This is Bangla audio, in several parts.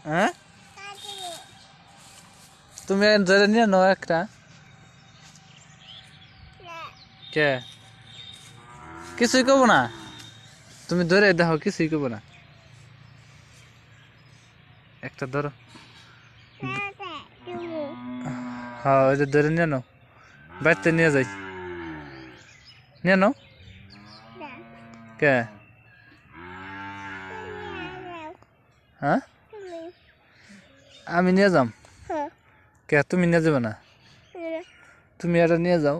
হ্যাঁ তুমি ধরে নিয়ে নাও একটা কে কিছুই কব না তুমি ধরে দেখো কিছুই কব না একটা ধরো হ্যাঁ ওই যে ধরে নিয়ে নাও বাড়িতে নিয়ে যাই নিয়ে নাও কে হ্যাঁ আমি নিয়ে যাম কে তুমি নিয়ে যাবে না তুমি এটা নিয়ে যাও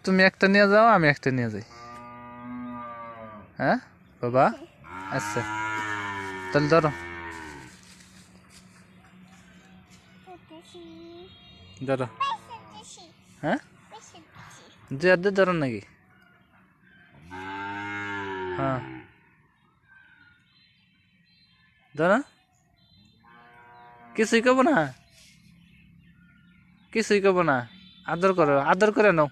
তুমি একটা নিয়ে যাও আমি একটা নিয়ে যাই হ্যাঁ বাবা আচ্ছা তাহলে ধরো ধরো হ্যাঁ যে আদে ধরো নাকি হ্যাঁ ধরো কিছুই কব না কিছুই কব না আদর করে নাও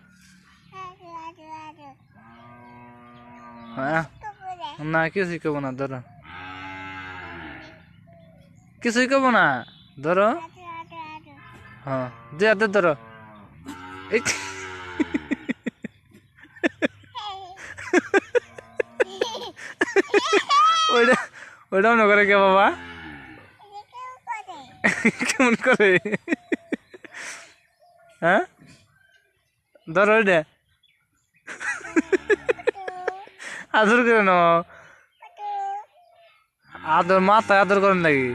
হ্যাঁ না কিছুই কব না ধরো কিছুই কব না ধরো হ্যাঁ যে আদে ধরো এই ওইটা ওইটাও না করে কে বাবা কেমন করে হ্যাঁ ধরো ওইটা আদর করে নাও আদর মাথায় আদর করেন নাকি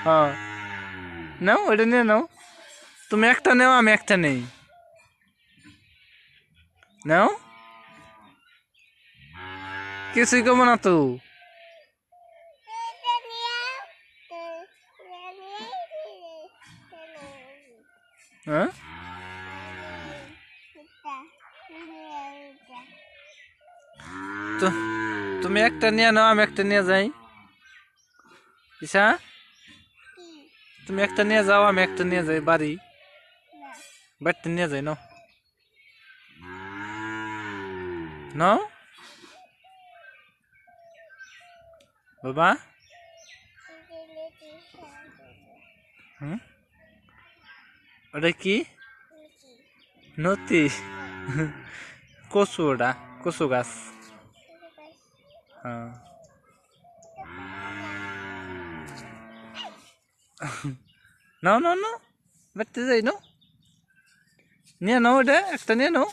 হ্যাঁ নাও ওইটা নিয়ে নাও তুমি একটা নেও আমি একটা নেই নাও কিছুই কব না তো হ্যাঁ তো তুমি একটা নিয়ে নাও আমি একটা নিয়ে যাই ঈশা তুমি একটা নিয়ে যাও আমি একটা নিয়ে যাই বাড়িতে নিয়ে যাই নাও নাও বাবা হুম ওটা কি নতি কচু ওটা কচু গাছ হ্যাঁ নাও নাও নাও বাড়িতে যাই নাও নিয়ে নাও ওটা একটা নিয়ে নাও